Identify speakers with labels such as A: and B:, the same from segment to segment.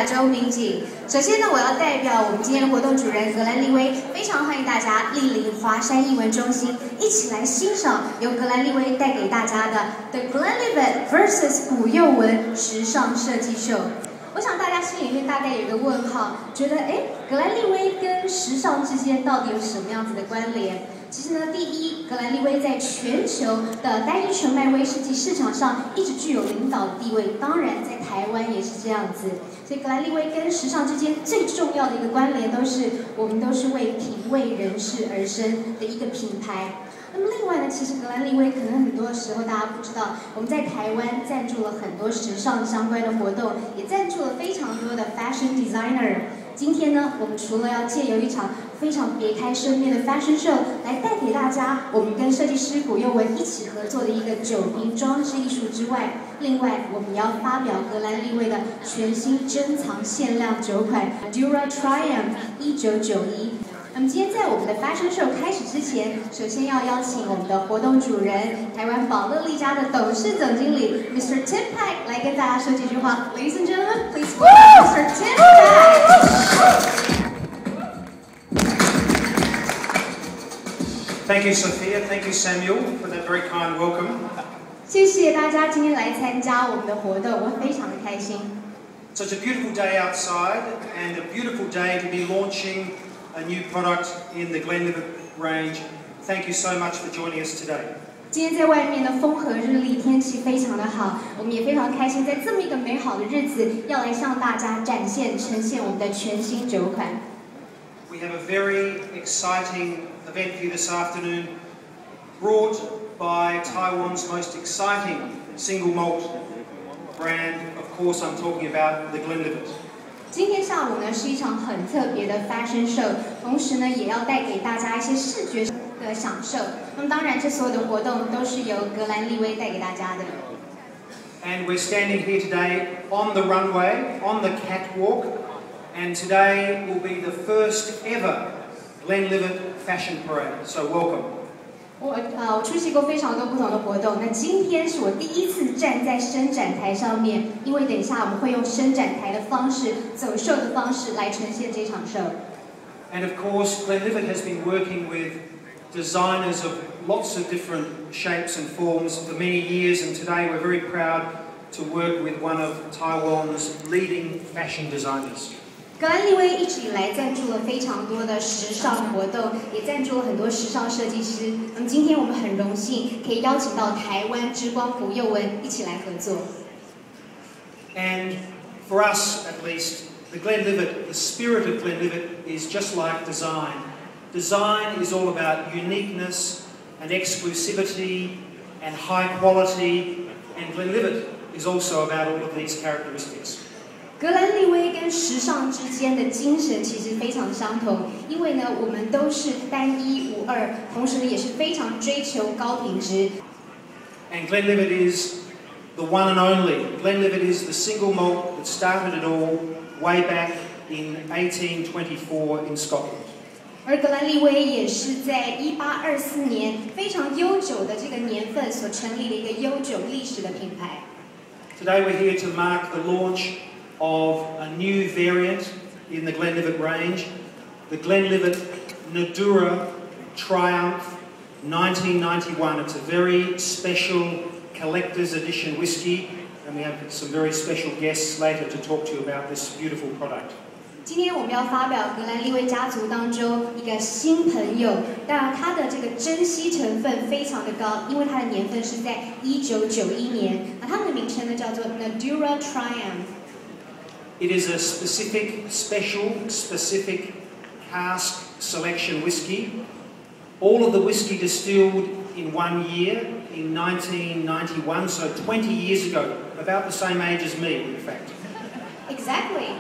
A: 周民警。首先呢，我要代表我们今天的活动主人格兰利威，非常欢迎大家莅临华山艺文中心，一起来欣赏由格兰利威带给大家的 The Glenlivet vs 古又文时尚设计秀。我想大家心里面大概有一个问号，觉得格兰利威跟时尚之间到底有什么样子的关联？其实呢，第一，格兰利威在全球的单一纯麦威士忌市场上一直具有领导的地位，当然在台湾也是这样子。所以格兰利威跟时尚之间最重要的一个关联，我们都是为品味人士而生的一个品牌。那么另外呢，其实格兰利威可能很多时候大家不知道，我们在台湾赞助了很多时尚相关的活动，也赞助了非常多的 fashion designer。今天呢，我们除了要借由一场非常别开生面的 fashion show 来带给大家我们跟设计师古又文一起合作的一个酒瓶装置艺术之外，另外我们要发表格兰利威的全新珍藏限量酒款 Dura Triumph 1991。那么今天在我们的 fashion show 开始之前，首先要邀请我们的活动主人台湾宝乐利家的董事总经理 Mr. Tim Pack 来跟大家说几句话。Ladies and gentlemen, please welcome Mr. Tim Pack.
B: Thank you, Sophia. Thank you, Samuel, for that very kind welcome.
A: 谢谢大家今天来参加我们的活动，我非常的开心。
B: So it's a beautiful day outside and a beautiful day to be launching a new product in the Glenlivet range. Thank you so much for joining us today.
A: 今天在外面的风和日丽，天气非常的好，我们也非常开心，在这么一个美好的日子，要来向大家呈现我们的全新酒款。
B: We have a very exciting event for you this afternoon, brought by Taiwan's most exciting single malt brand. Of course, I'm talking about the Glenlivet.
A: 今天下午呢是一场很特别的 fashion show， 同时呢也要带给大家一些视觉的享受。那么当然，这所有的活动都是由格兰利威带给大家的。
B: And we're standing here today on the runway, on the catwalk, and today will be the first ever Glenlivet fashion parade. So welcome.
A: 我出席过非常多不同的活动，那今天是我第一次站在伸展台上面，因为等一下我们会用伸展台的方式、走秀的方式来呈现这场秀。
B: And of course, Glenlivet has been working with designers of lots of different shapes and forms for many years, and today we're very proud to work with one of Taiwan's leading fashion designers.
A: 格兰利威一直以来赞助了非常多的时尚活动，也赞助了很多时尚设计师。那么今天我们很荣幸可以邀请到台湾之光古又文一起来合作。
B: And for us, at least, the Glenlivet, the spirit of Glenlivet is just like design. Design is all about uniqueness and exclusivity and high quality, and Glenlivet is also about all of these characteristics.
A: 格兰利威跟时尚之间的精神其实非常相同，因为呢，我们都是单一无二，同时呢，也是非常追求高品质。
B: And Glenlivet is the one and only. Glenlivet is the single malt that started it all way back in 1824 in Scotland.
A: 而格兰利威也是在1824年非常悠久的这个年份所成立的一个悠久历史的品牌。
B: Today we're here to mark the launch of a new variant in the Glenlivet range, the Glenlivet Nadura Triumph 1991. It's a very special collector's edition whiskey, and we have some very special guests later to talk to you about this beautiful product.
A: 今天我们要发表格兰利威家族当中一个新朋友，当然它的这个珍稀成分非常的高，因为它的年份是在1991年。那它们的名称呢叫做 Nadura Triumph。It
B: is a specific cask selection whiskey. All of the whiskey distilled in 1 year, in 1991, so 20 years ago, about the same age as me, in fact.
A: Exactly.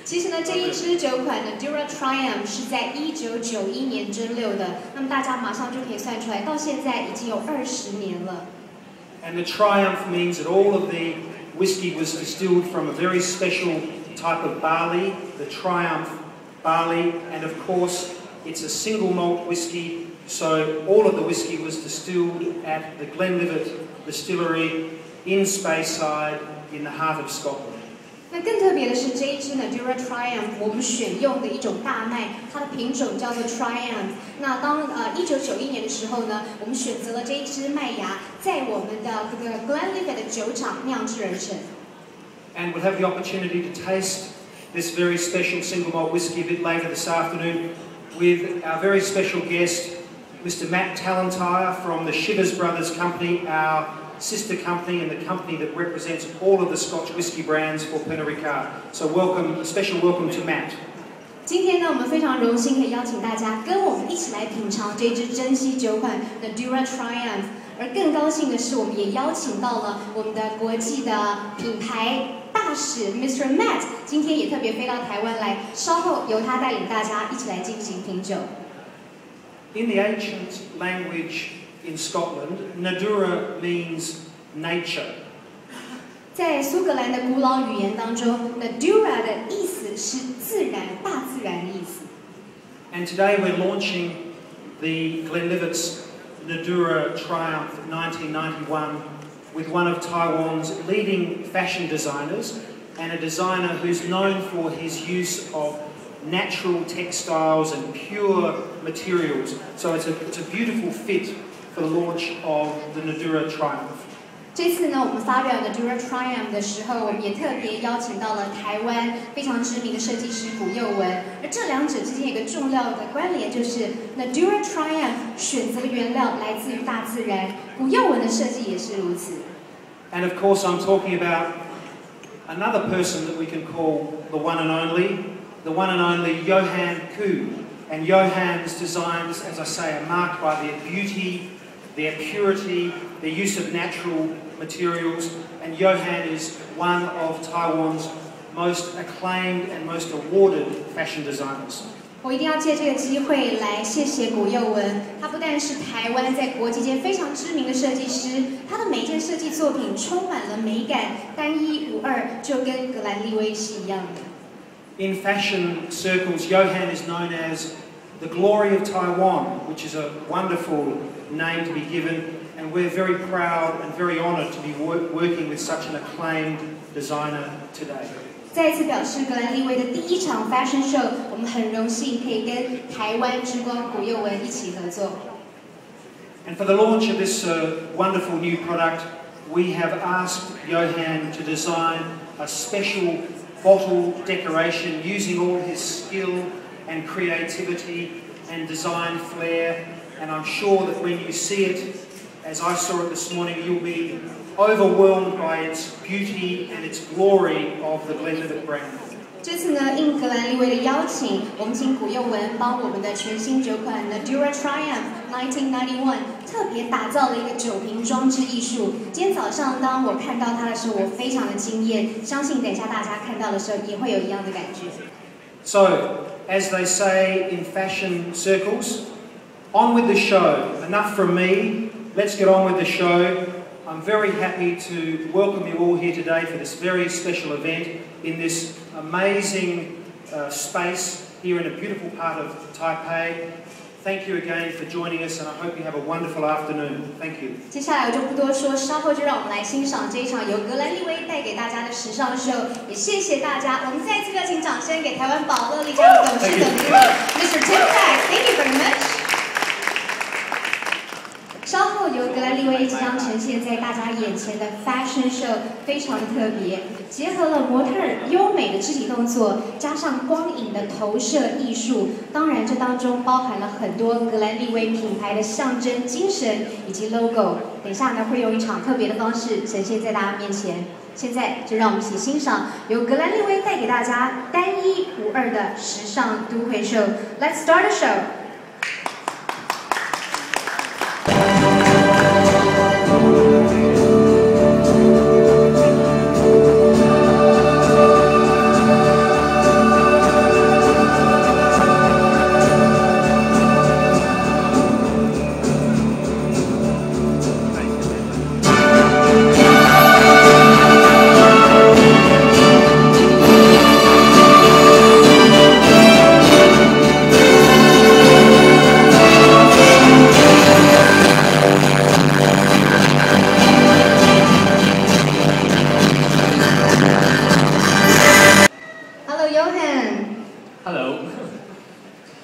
A: 其实呢，这一支酒款的 Dura Triumph 是在1991年蒸馏的，那么大家马上就可以算出来，到现在已经有20年了。
B: And the Triumph means that all of the whiskey was distilled from a very special type of barley, the Triumph barley, and of course it's a single malt whiskey, so all of the whiskey was distilled at the Glenlivet distillery in Speyside in the heart of Scotland.
A: 那更特别的是，这一支呢 Dura Triumph 我们选用的一种大麦，它的品种叫做 Triumph。那当1991年的时候呢，我们选择了这一支麦芽，在我们的这个 Glenlivet 的酒厂酿制而成。
B: And we'll have the opportunity to taste this very special single malt whiskey a bit later this afternoon with our very special guest, Mr. Matt Tallentire from the Shivers Brothers Company, our sister company and the company that represents all of the Scotch whisky brands for Pernod Ricard. So welcome, a special welcome to Matt.
A: 今天呢，我们非常荣幸可以邀请大家跟我们一起来品尝这支珍稀酒款的 Dura Triumph。而更高兴的是，我们也邀请到了我们的国际的品牌大使 Mr. Matt， 今天也特别飞到台湾来，稍后由他带领大家一起来进行品酒。
B: In the ancient language in Scotland, Nadura means nature.
A: 在苏格兰的古老语言当中 ，Nadura 的意思是自然、大自然的意思。
B: And today we're launching the Glenlivet's Nadura Triumph 1991 with one of Taiwan's leading fashion designers and a designer who's known for his use of natural textiles and pure materials. So it's a beautiful fit for the launch of the Nadura Triumph.
A: 这次呢，我们发表的 Dura Triumph 的时候，我们也特别邀请到了台湾非常知名的设计师古又文，而这两者之间有一个重要的关联，就是那 Dura Triumph 选择的原料来自于大自然，古又文的设计也是如此。
B: And of course, I'm talking about another person that we can call the one and only Johan Koo. And Johan's designs, as I say, are marked by their beauty, their purity, their use of natural materials, and Johan is one of Taiwan's most acclaimed and most awarded fashion designers.
A: 我一定要借这个机会来谢谢古又文，他不但是台湾在国际间非常知名的设计师，他的每一件设计作品充满了美感，单一无二，就跟格兰利威是一样的。
B: In fashion circles, Johan is known as the glory of Taiwan, which is a wonderful name to be given, and we're very proud and very honoured to be working with such an acclaimed designer today.
A: 再一次表示格兰利威的第一场 fashion show， 我们很荣幸可以跟台湾之光古又文一起合作。
B: And for the launch of this wonderful new product, we have asked Johan to design a special bottle decoration using all his skill and creativity and design flair, and I'm sure that when you see it, as I saw it this morning, you'll be overwhelmed by its beauty and its glory of the Glenlivet brand.
A: 这次呢，应格兰利威的邀请，我们请古又文帮我们的全新酒款的 Dura Triumph 1991特别打造了一个酒瓶装置艺术。今天早上当我看到它的时候，我非常的惊艳，相信等一下大家看到的时候也会有一样的感觉。
B: So, as they say in fashion circles, on with the show. Enough from me. Let's get on with the show. I'm very happy to welcome you all here today for this very special event in this amazing space here in a beautiful part of Taipei. Thank you again for joining us, and I hope you have a wonderful afternoon. Thank you.
A: 接下来我就不多说，稍后就让我们来欣赏这一场由格兰利威带给大家的时尚秀。也谢谢大家，我们再一次热情掌声给台湾宝乐丽家的董事总经理 Mr. Tim Pack。Thank you very much. 稍后由格兰利威即将呈现在大家眼前的 fashion show 非常的特别，结合了模特优美的肢体动作，加上光影的投射艺术。当然，这当中包含了很多格兰利威品牌的象征精神以及 logo。等一下呢，会用一场特别的方式呈现在大家面前。现在就让我们一起欣赏由格兰利威带给大家单一无二的时尚都会秀。Let's start the show.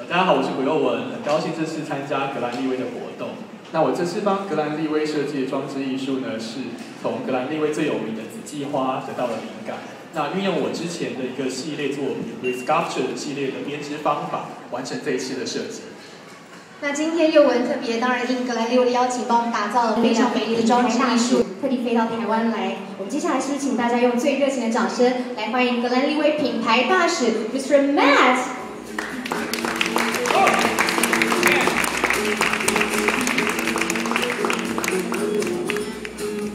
C: 大家好，我是古又文，很高兴这次参加格兰利威的活动。那我这次帮格兰利威设计的装置艺术呢，是从格兰利威最有名的紫季花得到了灵感。那运用我之前的一个系列作品 Resculpture 系列的编织方法，完成这一次的设计。
A: 那今天又文特别，当然应格兰利威的邀请，帮我们打造了非常美丽的装置艺术，特地飞到台湾来。我们接下来是不是请大家用最热情的掌声来欢迎格兰利威品牌大使 Mr. Matt。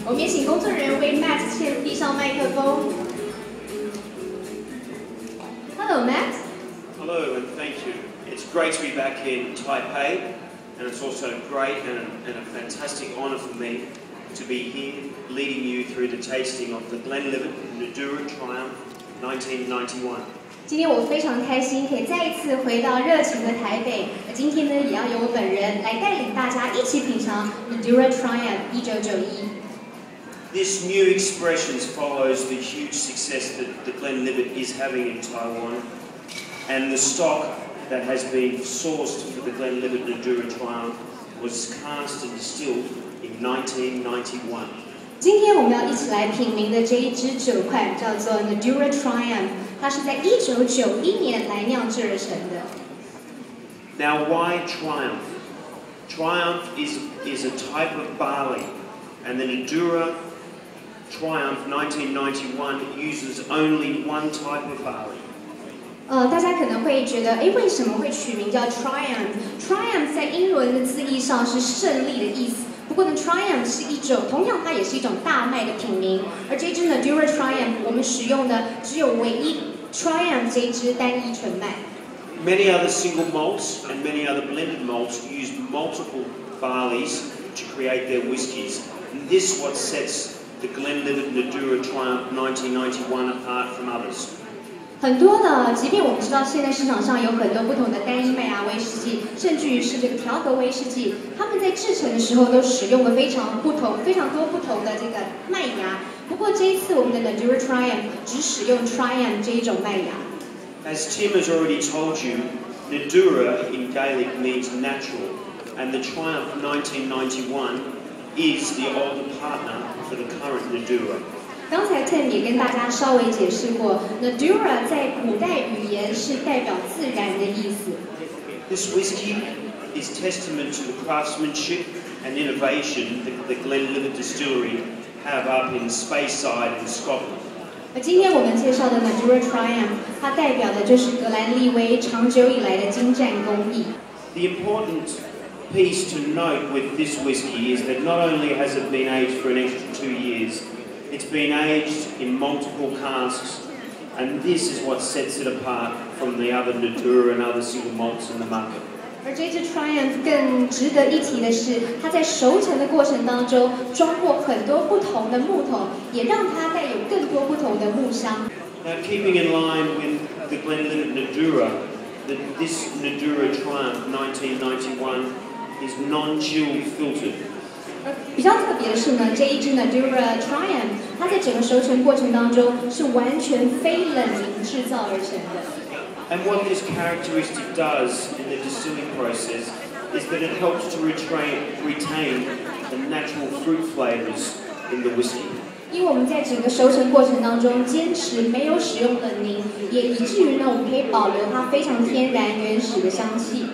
A: 我们也请工作人员为 Matt 递上麦克风。Hello, Matt.
D: Hello, and thank you. It's great to be back in Taipei, and it's also great and a fantastic honour for me to be here leading you through the tasting of the Glenlivet Nadura Triumph 1991.
A: 今天我非常开心，可以再一次回到热情的台北。今天呢，也要由我本人来带领大家一起品尝 Nadura Triumph 1991。This
D: new expressions follows the huge success that the Glenlivet is having in Taiwan, and the stock that has been sourced for the Glenlivet Nadura Triumph was cast and distilled in 1991.
A: 今天我们要一起来品茗的这一支酒款叫做 Nadura Triumph， 它是在1991年来酿制而成的。
D: Now, why Triumph? Triumph is a type of barley, and the Nadura Triumph 1991 uses only one type of barley.
A: 大家可能会觉得，为什么会取名叫 Triumph？Triumph 在英文的字义上是胜利的意思。不过呢 ，Triumph 是一种，同样它也是一种大麦的品名。而这支 Nadura Triumph 我们使用的只有唯一 Triumph 这一支单一纯麦。
D: Many other single malts and many other blended malts use multiple barleys to create their whiskies. And this is what sets the Glenlivet Nadura Triumph 1991 apart from others.
A: 很多的，即便我们知道现在市场上有很多不同的单一麦芽威士忌，甚至于是这个调和威士忌，他们在制成的时候都使用了非常多不同的这个麦芽。不过这一次我们的 Nadura Triumph 只使用 Triumph 这一种麦芽。
D: As Tim has already told you, Nadura in Gaelic means natural, and the Triumph 1991 is the older partner for the current Nadura.
A: 刚才 Tim 也跟大家稍微解释过 ，Nadura 在古代语言是代表自然的意思。
D: This whiskey is testament to the craftsmanship and innovation that the Glenlivet Distillery have up in Speyside in Scotland.
A: 而今天我们介绍的 Nadura Triumph， 它代表的就是格兰利威长久以来的精湛工艺。
D: The important piece to note with this whiskey is that not only has it been aged for an extra 2 years, it's been aged in multiple casks, and this is what sets it apart from the other Nadura and other single malts in the market.
A: 而这支 Triumph 更值得一提的是，它在熟成的过程当中装过很多不同的木桶，也让它带有更多不同的木香。
D: Now, keeping in line with the Glenlivet Nadura, this Nadura Triumph 1991 is non-chill filtered.
A: 比较特别的是呢，这一支 Nadura Triumph 它在整个熟成过程当中是完全非冷凝制造而成的。
D: And what this characteristic does in the distilling process is that it helps to retain the natural fruit flavors in the whiskey.
A: 因为我们在整个熟成过程当中坚持没有使用冷凝，也以至于呢，我们可以保留它非常天然原始的香气。